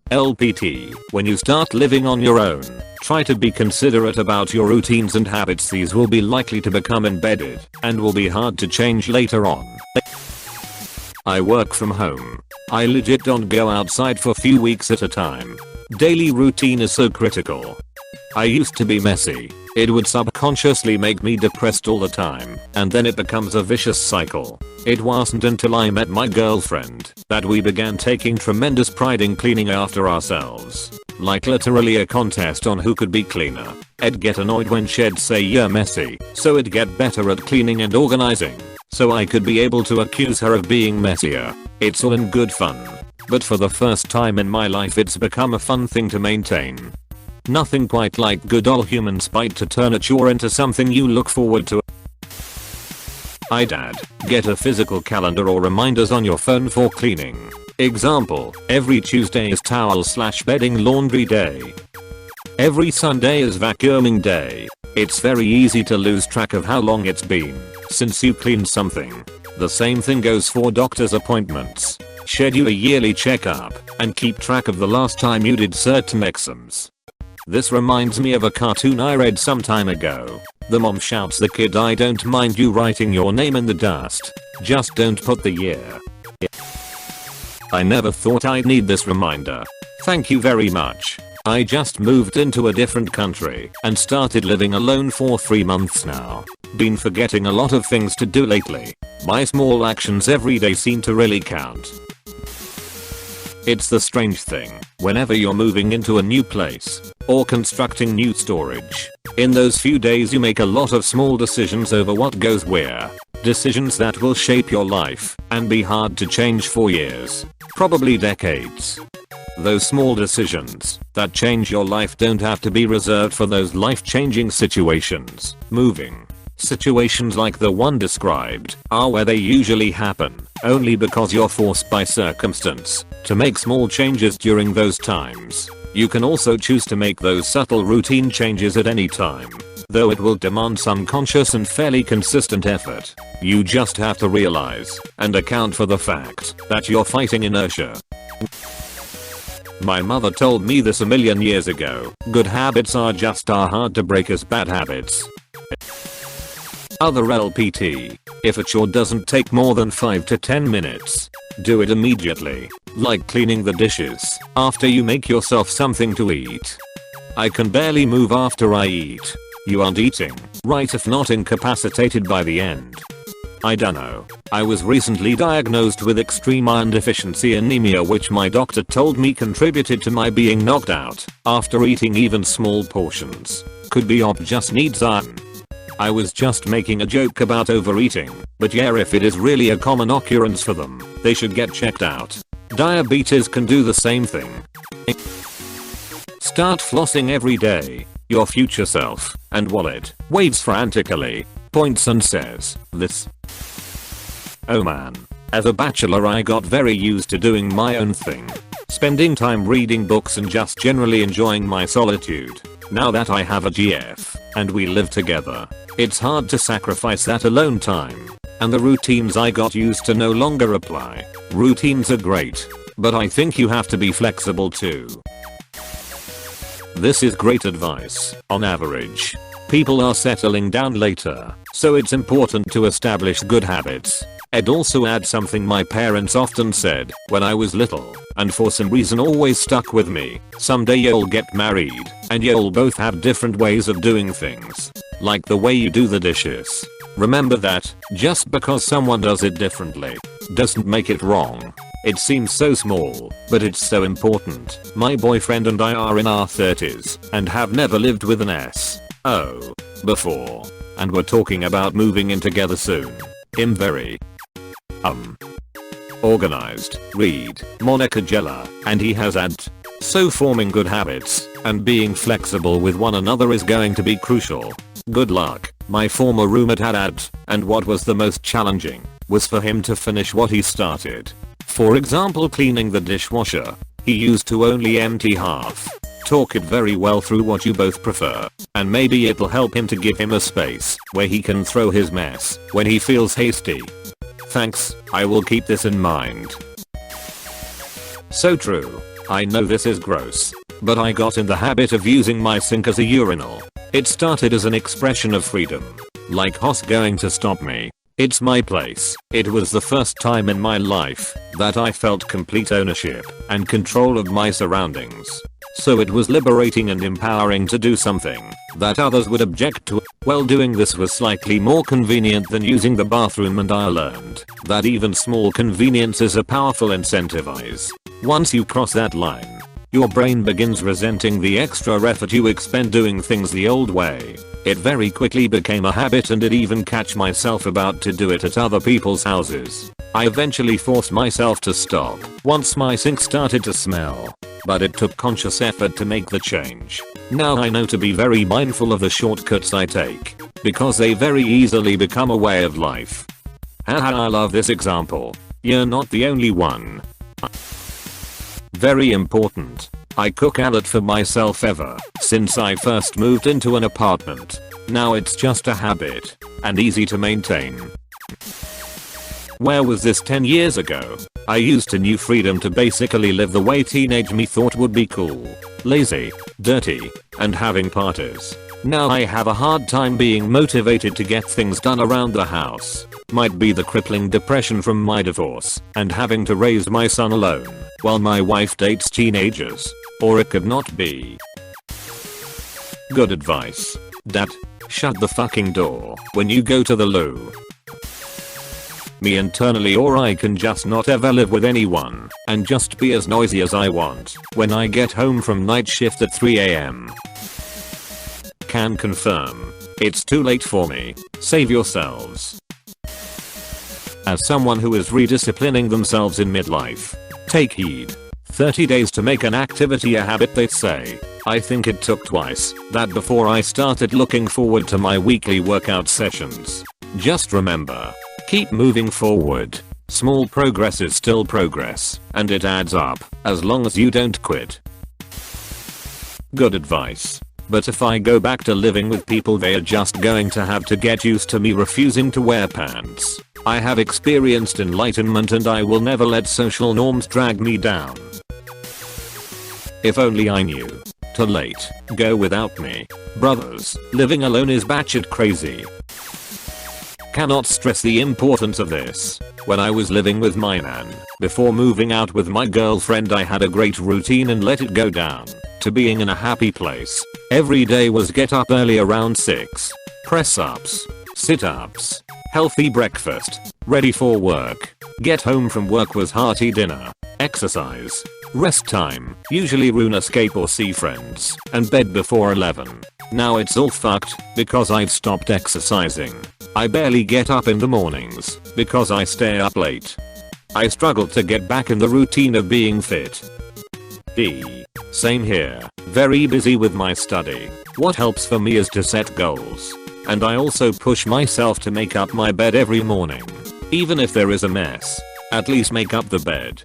LPT, when you start living on your own, try to be considerate about your routines and habits. These will be likely to become embedded and will be hard to change later on. I work from home. I legit don't go outside for few weeks at a time. Daily routine is so critical. I used to be messy. It would subconsciously make me depressed all the time, and then it becomes a vicious cycle. It wasn't until I met my girlfriend that we began taking tremendous pride in cleaning after ourselves. Like literally a contest on who could be cleaner. I'd get annoyed when she'd say you're messy, so I'd get better at cleaning and organizing, so I could be able to accuse her of being messier. It's all in good fun. But for the first time in my life it's become a fun thing to maintain. Nothing quite like good old human spite to turn a chore into something you look forward to. I'd add, get a physical calendar or reminders on your phone for cleaning. Example, every Tuesday is towel/bedding laundry day. Every Sunday is vacuuming day. It's very easy to lose track of how long it's been since you cleaned something. The same thing goes for doctor's appointments. Schedule a yearly checkup and keep track of the last time you did certain exams. This reminds me of a cartoon I read some time ago. The mom shouts the kid, I don't mind you writing your name in the dust. Just don't put the year. I never thought I'd need this reminder. Thank you very much. I just moved into a different country and started living alone for 3 months now. Been forgetting a lot of things to do lately. My small actions every day seem to really count. It's the strange thing, whenever you're moving into a new place or constructing new storage, in those few days you make a lot of small decisions over what goes where. Decisions that will shape your life and be hard to change for years, probably decades. Those small decisions that change your life don't have to be reserved for those life-changing situations. Moving situations like the one described are where they usually happen, only because you're forced by circumstance to make small changes during those times. You can also choose to make those subtle routine changes at any time, though it will demand some conscious and fairly consistent effort. You just have to realize and account for the fact that you're fighting inertia. My mother told me this a million years ago. Good habits are just as hard to break as bad habits. Other LPT. If a chore doesn't take more than 5 to 10 minutes, do it immediately. Like cleaning the dishes after you make yourself something to eat. I can barely move after I eat. You aren't eating, right, if not incapacitated by the end. I dunno. I was recently diagnosed with extreme iron deficiency anemia, which my doctor told me contributed to my being knocked out after eating even small portions. Could be ob just needs iron. I was just making a joke about overeating, but yeah, if it is really a common occurrence for them, they should get checked out. Diabetes can do the same thing. Start flossing every day. Your future self and wallet waves frantically, points and says, this. Oh man. As a bachelor I got very used to doing my own thing. Spending time reading books and just generally enjoying my solitude. Now that I have a GF and we live together, it's hard to sacrifice that alone time. And the routines I got used to no longer apply. Routines are great, but I think you have to be flexible too. This is great advice. On average, people are settling down later, so it's important to establish good habits. I'd also add something my parents often said when I was little, and for some reason always stuck with me. Someday you'll get married, and you'll both have different ways of doing things. Like the way you do the dishes. Remember that, just because someone does it differently, doesn't make it wrong. It seems so small, but it's so important. My boyfriend and I are in our 30s, and have never lived with an S.O. before. And we're talking about moving in together soon. Him very organized, read, Monica Geller, and he has had. So forming good habits and being flexible with one another is going to be crucial. Good luck. My former roommate had, and what was the most challenging was for him to finish what he started. For example, cleaning the dishwasher. He used to only empty half talk it very well through what you both prefer, and maybe it'll help him to give him a space where he can throw his mess when he feels hasty. Thanks, I will keep this in mind. So true. I know this is gross, but I got in the habit of using my sink as a urinal. It started as an expression of freedom. Like who's going to stop me? It's my place. It was the first time in my life that I felt complete ownership and control of my surroundings. So it was liberating and empowering to do something that others would object to. Well, doing this was slightly more convenient than using the bathroom, and I learned that even small convenience is a powerful incentivize. Once you cross that line, your brain begins resenting the extra effort you expend doing things the old way. It very quickly became a habit, and I'd even catch myself about to do it at other people's houses. I eventually forced myself to stop once my sink started to smell, but it took conscious effort to make the change. Now I know to be very mindful of the shortcuts I take, because they very easily become a way of life. Haha, I love this example. You're not the only one. Very important. I cook a lot for myself ever since I first moved into an apartment. Now it's just a habit and easy to maintain. Where was this 10 years ago? I used to knew freedom to basically live the way teenage me thought would be cool. Lazy, dirty, and having parties. Now I have a hard time being motivated to get things done around the house. Might be the crippling depression from my divorce and having to raise my son alone while my wife dates teenagers. Or it could not be. Good advice. Dad, shut the fucking door when you go to the loo. Me internally, or I can just not ever live with anyone and just be as noisy as I want when I get home from night shift at 3 AM. Can confirm. It's too late for me. Save yourselves. As someone who is redisciplining themselves in midlife, take heed. 30 days to make an activity a habit, they say. I think it took twice that before I started looking forward to my weekly workout sessions. Just remember, keep moving forward. Small progress is still progress, and it adds up as long as you don't quit. Good advice. But if I go back to living with people, they are just going to have to get used to me refusing to wear pants. I have experienced enlightenment, and I will never let social norms drag me down. If only I knew. Too late. Go without me. Brothers, living alone is batshit crazy. Cannot stress the importance of this. When I was living with my nan, before moving out with my girlfriend, I had a great routine and let it go down to being in a happy place. Every day was get up early around 6, press ups, sit ups, healthy breakfast, ready for work. Get home from work was hearty dinner, exercise, rest time, usually RuneScape or see friends, and bed before 11. Now it's all fucked because I've stopped exercising. I barely get up in the mornings because I stay up late. I struggle to get back in the routine of being fit. Same here. Very busy with my study. What helps for me is to set goals. And I also push myself to make up my bed every morning. Even if there is a mess, at least make up the bed.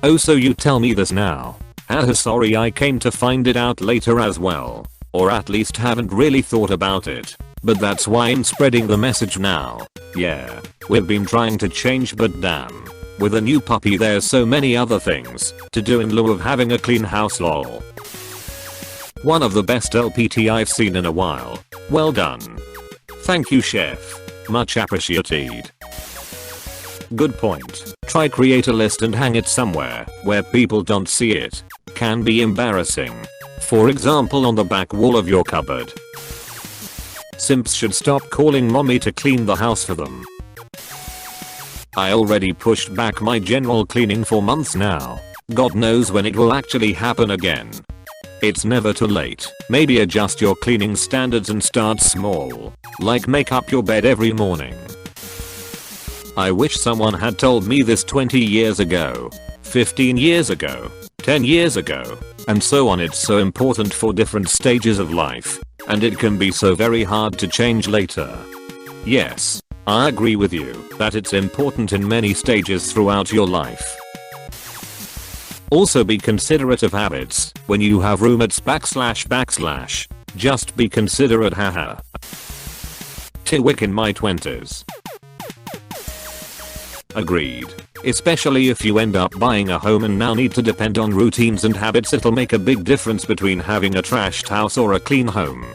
Oh, so you tell me this now. Haha, sorry, I came to find it out later as well. Or at least haven't really thought about it. But that's why I'm spreading the message now. Yeah, we've been trying to change, but damn. With a new puppy there's so many other things to do in lieu of having a clean house, lol. One of the best LPT I've seen in a while. Well done. Thank you, chef. Much appreciated. Good point. Try create a list and hang it somewhere where people don't see it. Can be embarrassing. For example, on the back wall of your cupboard. Simps should stop calling mommy to clean the house for them. I already pushed back my general cleaning for months now. God knows when it will actually happen again. It's never too late. Maybe adjust your cleaning standards and start small. Like make up your bed every morning. I wish someone had told me this 20 years ago, 15 years ago, 10 years ago, and so on. It's so important for different stages of life, and it can be so very hard to change later. Yes, I agree with you that it's important in many stages throughout your life. Also be considerate of habits when you have roommates //. Just be considerate, haha. Tiwick in my 20s. Agreed. Especially if you end up buying a home and now need to depend on routines and habits, it'll make a big difference between having a trashed house or a clean home.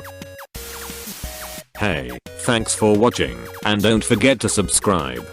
Hey, thanks for watching, and don't forget to subscribe.